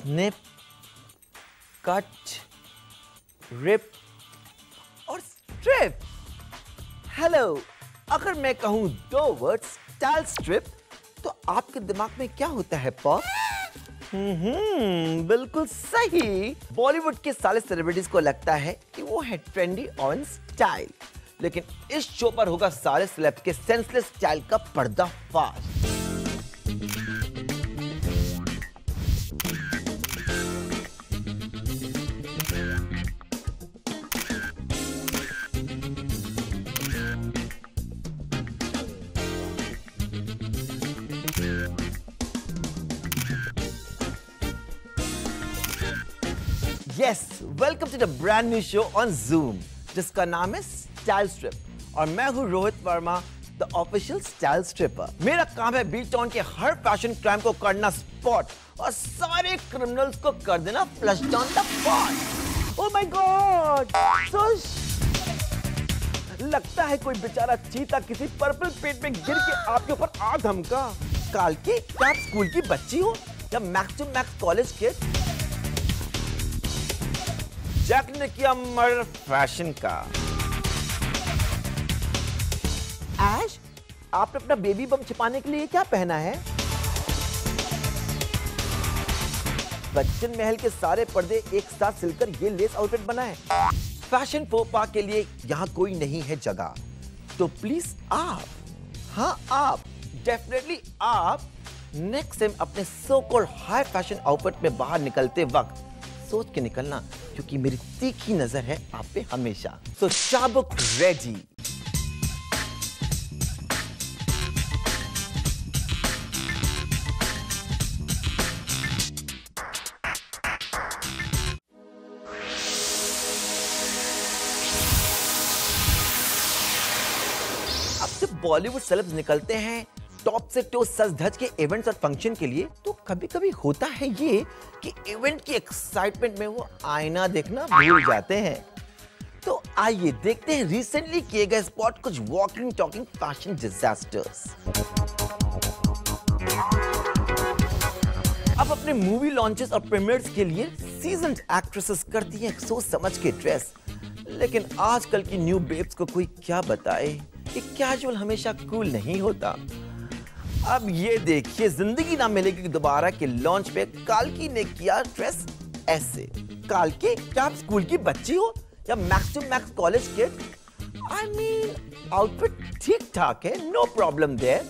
Snip, cut, rib और strip. Hello, अगर मैं कहूं दो वर्ड स्टाइल स्ट्रिप तो आपके दिमाग में क्या होता है पॉप? बिल्कुल सही। बॉलीवुड के सारे सेलिब्रिटीज को लगता है कि वो है ट्रेंडी ऑन स्टाइल, लेकिन इस शो पर होगा सारे सेलेब्स के सेंसलेस स्टाइल का पर्दाफाश। Yes, welcome to the brand new show on Zoom, जिसका नाम है स्टाइल स्ट्रिप और मैं हूं Rohit Verma, the official style stripper. मेरा काम है बीट टाउन के हर फैशन क्राइम को करना स्पॉट और सारे क्रिमिनल्स को कर देना flush down the pot. Oh my God, लगता है कोई बेचारा चीता किसी पर्पल पेट में गिर के आपके ऊपर आ धमका। काल के क्या आप स्कूल की बच्ची हो या max to max college kid? Jack ने किया मर्डर फैशन का। ऐश, आपने अपना बेबी बम छिपाने के लिए क्या पहना है? बच्चन महल के सारे पर्दे एक साथ सिलकर ये लेस आउटफिट बना है। फैशन फोपा के लिए यहाँ कोई नहीं है जगह, तो प्लीज आप, हाँ आप, डेफिनेटली आप नेक्स्ट टाइम अपने so called high fashion outfit में बाहर निकलते वक्त सोच के निकलना, क्योंकि मेरी तीखी नजर है आप पे हमेशा। सो चाबुक रेडी। अब जब बॉलीवुड सेलेब्स निकलते हैं टॉप से टो सज धज के इवेंट्स और फंक्शन के लिए, तो कभी कभी होता है ये कि इवेंट की एक्साइटमेंट में वो आईना देखना भूल जाते हैं। तो आइए देखते हैं रिसेंटली किए गए स्पॉट कुछ वॉकिंग टॉकिंग फैशन डिजास्टर्स। अब अपने मूवी लॉन्चेस और प्रीमियर्स के लिए सीजन्ड एक्ट्रेसेस करती हैं सोच समझ के ड्रेस, लेकिन आजकल की न्यू बेब्स को कोई क्या बताए कि कैजुअल हमेशा कूल नहीं होता। अब ये देखिए, जिंदगी ना मिलेगी दोबारा के लॉन्च पे काल्की ने किया ड्रेस ऐसे। काल्की, क्या आप स्कूल की बच्ची हो या max to max college kid? I mean outfit ठीक ठाक है, नो प्रॉब्लम देयर,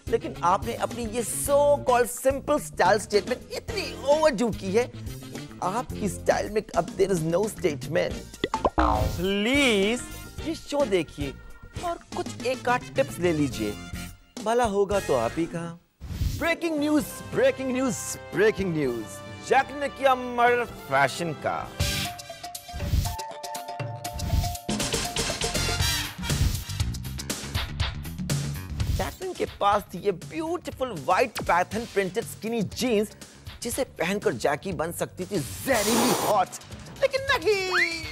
लेकिन आपने अपनी ये so called simple style statement इतनी ओवरडू की है कि आपकी स्टाइल में अब there is no statement. Please ये शो देखिए और कुछ एक आध टिप्स ले लीजिए, भला होगा तो आप ही का। Breaking news, breaking news, breaking news. Jack ने किया मर्डर फैशन का। जैकलिन के पास थी ये beautiful white pattern printed skinny jeans, जिसे पहनकर जैकी बन सकती थी जहरीली हॉट, लेकिन नहीं,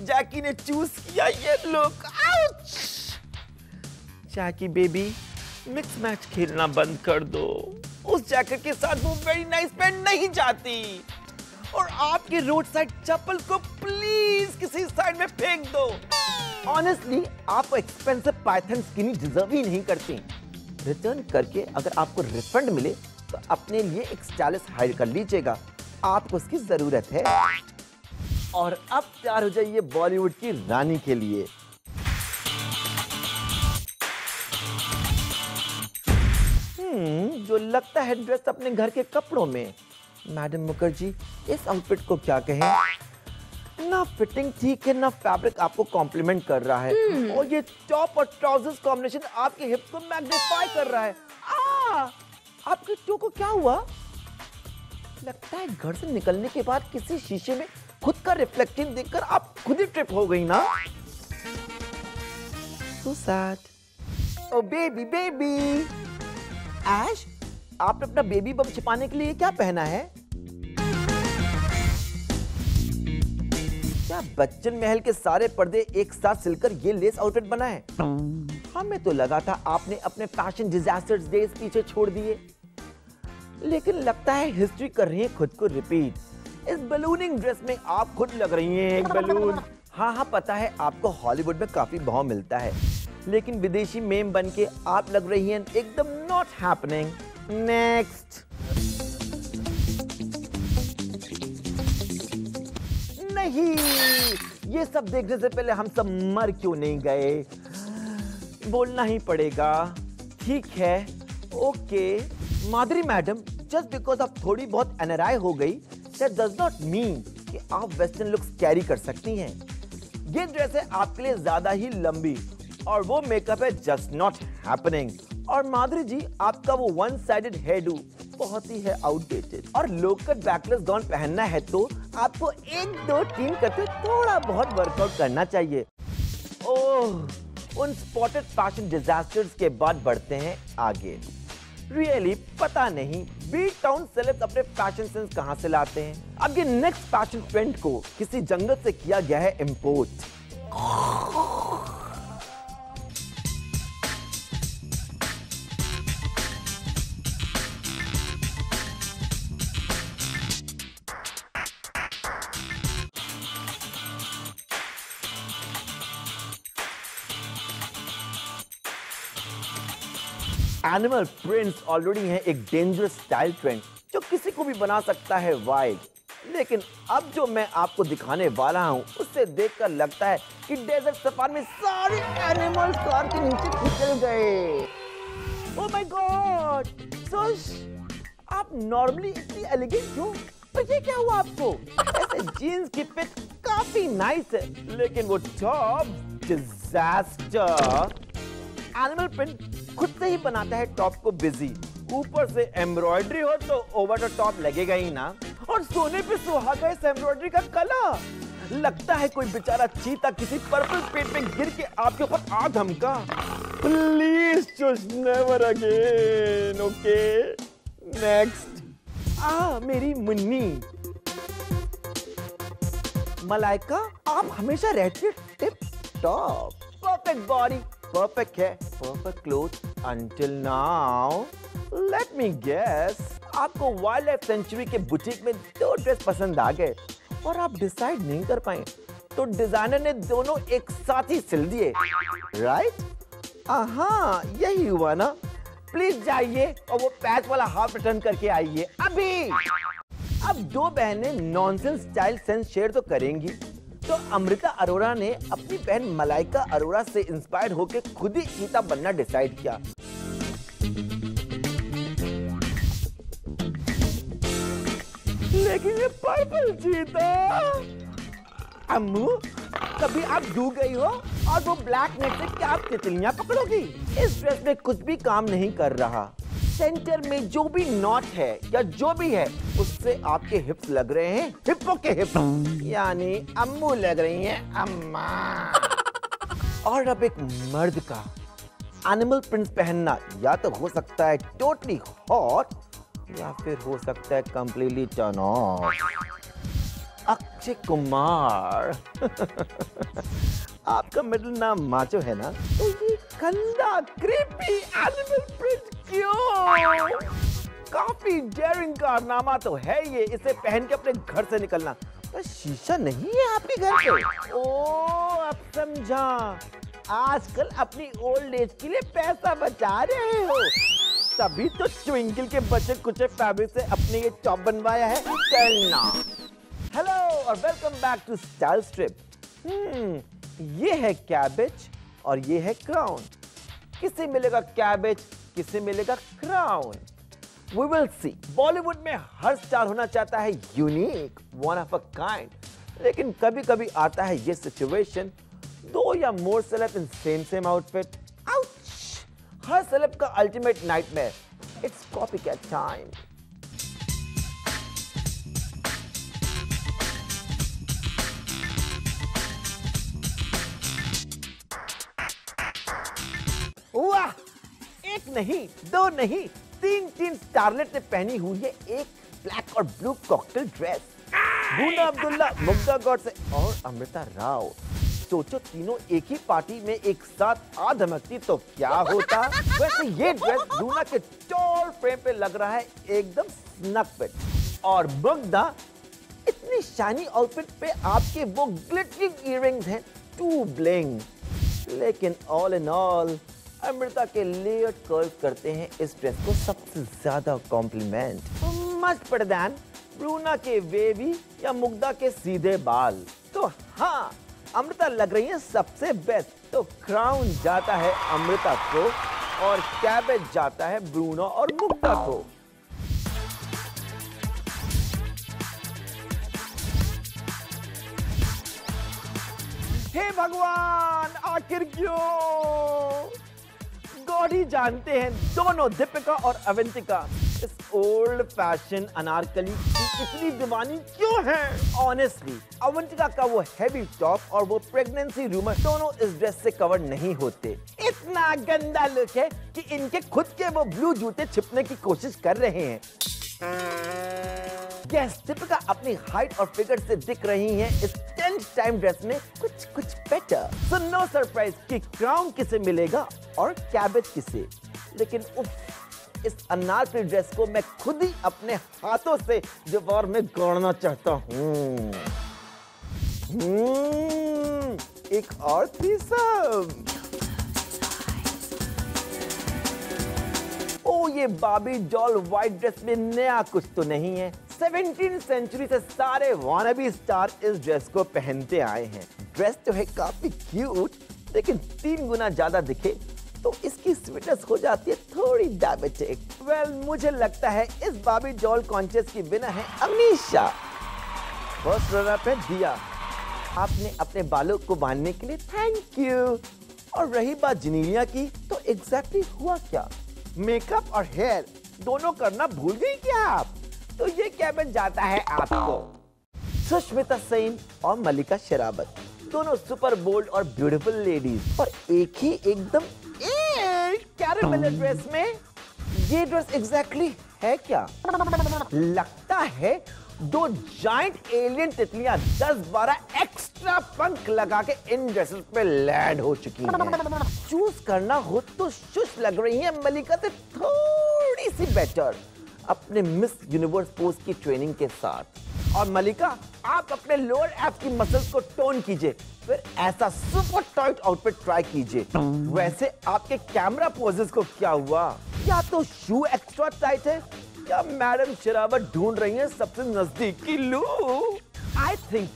जैकी ने चूज किया ये लुक। आउच! जैकी बेबी, मिक्स मैच खेलना बंद कर दो। उस जैकेट के साथ वो वेरी नाइस पहन नहीं जाती, और आपके रोड साइड चप्पल को प्लीज किसी साइड में फेंक दो। ऑनेस्टली आप एक्सपेंसिव पाइथन स्किनी डिजर्व ही नहीं करती। रिटर्न करके अगर आपको रिफंड मिले तो अपने लिए एक स्टाइलिस्ट हायर कर लीजिएगा, आपको उसकी जरूरत है। और अब तैयार हो जाइए बॉलीवुड की रानी के लिए। जो लगता है ड्रेस अपने घर के कपड़ों में। मैडम मुखर्जी, इस आउटफिट को क्या कहें? ना फिटिंग ठीक है, ना फैब्रिक आपको कॉम्प्लीमेंट कर रहा है, और ये टॉप और ट्राउजर्स कॉम्बिनेशन आपके हिप्स को मैग्नीफाई कर रहा है। आपके टो को क्या हुआ? लगता है घर से निकलने के बाद किसी शीशे में खुद का रिफ्लेक्टिंग देखकर आप खुद ही ट्रिप हो गई ना। So sad. Oh baby, baby. ऐश, आपने अपना बेबी बम छिपाने के लिए क्या पहना है? क्या बच्चन महल के सारे पर्दे एक साथ सिलकर ये लेस आउटफिट बना है? हमें तो लगा था आपने अपने फैशन डिजास्टर्स डेज पीछे छोड़ दिए। लेकिन लगता है हिस्ट्री कर रही है खुद को रिपीट। इस बलूनिंग ड्रेस में आप खुद लग रही हैं एक बलून। हाँ पता है आपको हॉलीवुड में काफी भाव मिलता है, लेकिन विदेशी मेम बन के आप लग रही हैं एकदम नॉट हैपनिंग। नेक्स्ट। नहीं, ये सब देखने से पहले हम सब मर क्यों नहीं गए? बोलना ही पड़ेगा। ठीक है, okay Madhuri madam, just because आप थोड़ी बहुत एनआरआई हो गई, दैट डज नॉट मीन कि आप वेस्टर्न लुक्स कैरी कर सकती हैं। ये ड्रेस है आपके लिए ज्यादा ही लंबी और वो मेकअप है जस्ट नॉट हैपनिंग। और माधुरी जी, आपका वो वन साइडेड हेयर डू बहुत ही है आउटडेटेड। और लोकल बैकलेस गाउन पहनना है तो आपको 1 2 3 करते थोड़ा बहुत वर्कआउट करना चाहिए। ओह, उन स्पॉटेड फैशन डिजास्टर्स के बाद बढ़ते हैं आगे। रियली पता नहीं बी टाउन सेलेब्स अपने फैशन सेंस कहां से लाते हैं। अब ये नेक्स्ट फैशन ट्रेंड को किसी जंगल से किया गया है इंपोर्ट। एनिमल प्रिंट्स ऑलरेडी हैं एक डेंजरस स्टाइल ट्रेंड जो किसी को भी बना सकता है वाइल्ड, लेकिन अब जो मैं आपको दिखाने वाला हूं उससे देखकर लगता है कि डेजर्ट सफारी में सारे एनिमल्स कार के नीचे निकल गए। ओह माय गॉड, सोश, आप नॉर्मली इतनी एलिगेंट हो, पर ये क्या हुआ आपको? ऐसे जीन्स की फिट काफी नाइस है, लेकिन वो टॉप डिजास्टर। एनिमल प्रिंट खुद से ही बनाता है टॉप को बिजी, ऊपर से एम्ब्रॉयडरी हो तो ओवर द टॉप लगेगा ही ना। और सोने पे सुहागा इस एम्ब्रॉयडरी का कलर। लगता है कोई बेचारा चीता किसी पर्पल पेट पे गिर के आपके ऊपर आ धमका। Please just never again. Okay next. मेरी मुन्नी मलाइका, आप हमेशा रहती tip top, perfect body, perfect hair, perfect clothes until now. Let me guess, आपको वाइल्ड लाइफ सेंचुरी के बुटीक में 2 ड्रेस पसंद आ गए और आप डिसाइड नहीं कर पाए, तो डिजाइनर ने दोनों एक साथ ही सिल दिए, राइट? हाँ, यही हुआ ना। प्लीज जाइए और वो पैच वाला हाफ रिटर्न करके आइए अभी। अब 2 बहनें नॉनसेंस स्टाइल सेंस शेयर तो करेंगी, तो अमृता अरोड़ा ने अपनी बहन मलाइका अरोड़ा से इंस्पायर होकर खुद ही चीता बनना डिसाइड किया। लेकिन ये पर्पल चीता। अम्मू, कभी आप डूब गई हो और वो ब्लैक नेट से क्या आप तितलियां पकड़ोगी? इस ड्रेस में कुछ भी काम नहीं कर रहा। सेंटर में जो भी नॉट है या जो भी है उससे आपके हिप्स लग रहे हैं हिप्पो के हिप, यानी अम्मू लग रही हैं अम्मा। और अब एक मर्द का एनिमल प्रिंट्स पहनना या तो हो सकता है टोटली हॉट या फिर हो सकता है completely turn off. Akshay Kumar. आपका मिडिल नाम माचो है ना, तो ये गंदा क्रीपी एनिमल प्रिंट क्यों? काफी डेयरिंग कारनामा तो है ये, इसे पहन के अपने घर से निकलना। तो शीशा नहीं है आपके घर पे? ओह, अब समझा। आजकल अपनी ओल्ड एज के लिए पैसा बचा रहे हो, तभी तो ट्विंकल के बचे कुचे फैब्रिक से अपने ये टॉप बनवाया है। चलना। हेलो और welcome back to style strip. ये है कैबेज और ये है क्राउन। किसे मिलेगा कैबेज, किसे मिलेगा crown? We will see. Bollywood में हर स्टार होना चाहता है unique, one of a kind, लेकिन कभी कभी आता है ये सिचुएशन, 2 या more celeb in same outfit. Ouch! हर सेलेब का ultimate nightmare, it's copycat time. वाह! 1 नहीं, 2 नहीं, 3 स्टारलेट ने पहनी हुई है एक ब्लैक और ब्लू कॉकटेल ड्रेस। गुना अब्दुल्ला, मुग्धा गौड से और अमृता राव सोचो तीनों एक ही पार्टी में एक साथ आ धमकती तो क्या होता। वैसे ये ड्रेस ब्रूना के टॉल फ्रेम पे लग रहा है एकदम स्नक फिट। और मुग्धा, इतनी शाइनी आउटफिट पे आपके वो ग्लिटरिंग इयररिंग्स हैं टू ब्लिंग। लेकिन ऑल इन ऑल अमृता के लेयर्ड कर्ल्स करते हैं इस ड्रेस को सबसे ज्यादा compliment. Much better than Bruna के वेवी या मुग्धा के सीधे बाल। तो हाँ, अमृता लग रही है सबसे बेस्ट। तो क्राउन जाता है अमृता को और कैबेज जाता है ब्रूना और मुग्धा को। हे भगवान, आखिर क्यों? गॉड ही जानते हैं दोनों दीपिका और अवंतिका इस ओल्ड फैशन अनारकली की इतनी दीवानी क्यों है। ऑनेस्टली अवंतिका का वो हैवी टॉप और वो प्रेगनेंसी रूमर दोनों इस ड्रेस से कवर नहीं होते। इतना गंदा लुक है कि इनके खुद के वो ब्लू जूते छिपने की कोशिश कर रहे हैं। यस, दीपिका अपनी हाइट और फिगर से दिख रही हैं इस 10th टाइम ड्रेस में कुछ बेटर। सो नो सरप्राइज कि क्राउन किसे मिलेगा और कैबेज किसे। लेकिन इस अनारकली ड्रेस को मैं खुद ही अपने हाथों से दीवार में गाड़ना चाहता हूँ। एक और थ्रीसम। ओ, ये बार्बी डॉल व्हाइट ड्रेस में नया कुछ तो नहीं है। 17th सेंचुरी से सारे वानाबी स्टार इस ड्रेस को पहनते आए हैं। ड्रेस तो है काफी क्यूट, लेकिन 3 गुना ज्यादा दिखे तो इसकी स्वीटनेस हो जाती है थोड़ी डायबिटिक। वेल, मुझे लगता है इस बार्बी डॉल कॉन्टेस्ट की विनर है अमीषा। फर्स्ट रनर पे दिया, आपने अपने बालों को बांधने के लिए थैंक यू। और रही बात जनीलिया की, तो एग्जैक्टली हुआ क्या? मेकअप और हेयर दोनों करना भूल गई क्या आप? तो ये कैबिन जाता है आपको। सुष्मिता सेन और मल्लिका शेरावत दोनों सुपर बोल्ड और ब्यूटीफुल लेडीज, और एक ही एकदम कैरेमल ड्रेस में। ये ड्रेस एग्जैक्टली है क्या? लगता है 2 जाइंट एलियन तितलियां 10-12 एक्स्ट्रा पंख लगा के इन ड्रेसेस पे लैंड हो चुकी हैं। चूज करना हो तो शुश लग रही है मल्लिका से थोड़ी सी बेटर अपने मिस यूनिवर्स पोज की ट्रेनिंग के साथ। और मल्लिका, आप अपने लोअर एब्स की मसल्स को टोन कीजिए, फिर ऐसा सुपर टाइट आउटफिट ट्राई कीजिए। वैसे आपके कैमरा पोजेस को क्या हुआ? या तो शू एक्स्ट्रा टाइट है या मैडम शेरावत ढूंढ रही हैं सबसे नजदीकी लू। आई थिंक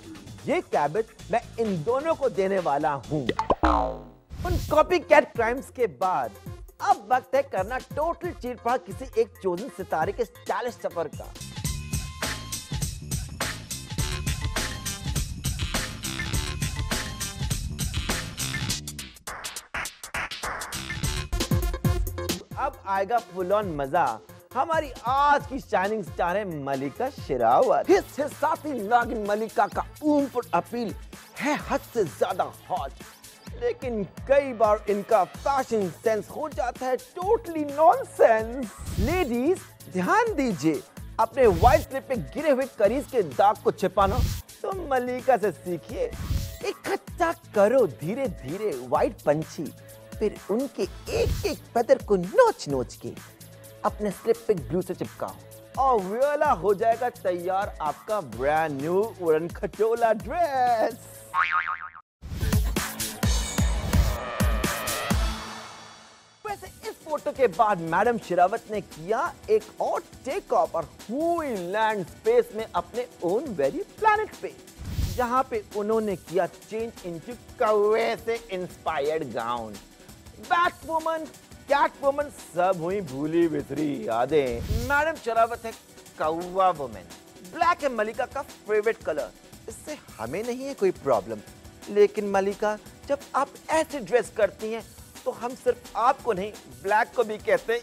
ये कैबिन मैं इन दोनों को देने वाला हूँ। उन कॉपी कैट क्राइम्स के बाद अब वक्त है करना टोटल चीरफाड़ किसी एक चोजन सितारे के स्टाइलिश सफर का। अब आएगा फुल ऑन मजा। हमारी आज की शाइनिंग स्टार है मल्लिका शेरावत। इससे साथी नागिन मल्लिका का ऊपर अपील है हद से ज्यादा हॉट, लेकिन कई बार इनका फैशन सेंस हो जाता है टोटली नॉनसेंस। लेडीज ध्यान दीजिए, अपने व्हाइट स्लिप पे गिरे हुए करीज के दाग को छिपाना तो मल्लिका से सीखिए। इकट्ठा करो धीरे धीरे व्हाइट पंछी, फिर उनके एक एक पैदर को नोच नोच के अपने स्लिप पे ग्लू से चिपकाओ और वाला हो जाएगा तैयार आपका ब्रांड न्यू उड़न खटोला ड्रेस। वैसे इस फोटो के बाद मैडम शेरावत ने किया एक और टेक ऑफ और हुई लैंड स्पेस में अपने ओन वेरी प्लैनेट पे, जहां पे उन्होंने किया चेंज इनटू कौवे से इंस्पायर्ड गाउन। बैटवुमन, कैटवुमन सब हुई भूली बिसरी यादें। मैडम शेरावत है कौवा वुमन। ब्लैक है मल्लिका का फेवरेट कलर, इससे हमें नहीं है कोई प्रॉब्लम, लेकिन मल्लिका जब आप ऐसे ड्रेस करती हैं तो हम सिर्फ आपको नहीं ब्लैक को भी कहते हैं।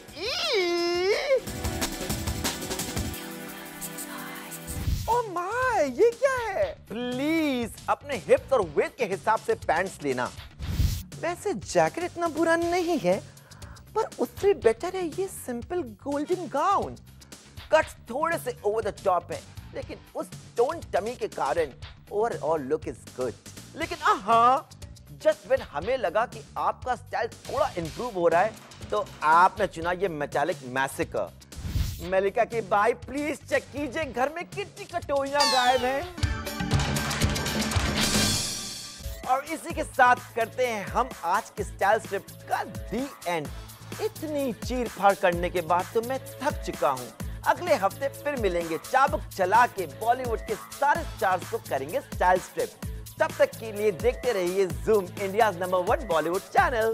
ओह माय, ये क्या है? प्लीज अपने हिप्स और वेट के हिसाब से पैंट्स लेना। वैसे जैकेट इतना बुरा नहीं है, पर उससे बेटर है ये सिंपल गोल्डन गाउन। कट्स थोड़े से ओवर द टॉप है, लेकिन उस टोन टमी के कारण ओवरऑल लुक इज गुड। लेकिन हाँ, जस्ट व्हेन हमें लगा कि आपका स्टाइल थोड़ा इंप्रूव हो रहा है, तो आपने चुना ये मेटालिक मैसेकर। मलिका के भाई प्लीज चेक कीजिए घर में कितनी कटोरियां गायब हैं। और इसी के साथ करते हैं हम आज के स्टाइल स्ट्रिप का दी एंड। इतनी चीर फाड़ करने के बाद तो मैं थक चुका हूँ। अगले हफ्ते फिर मिलेंगे, चाबुक चला के बॉलीवुड के सारे स्टार्स को करेंगे स्टाइल स्ट्रिप। तब तक के लिए देखते रहिए zoom, India number 1 Bollywood channel.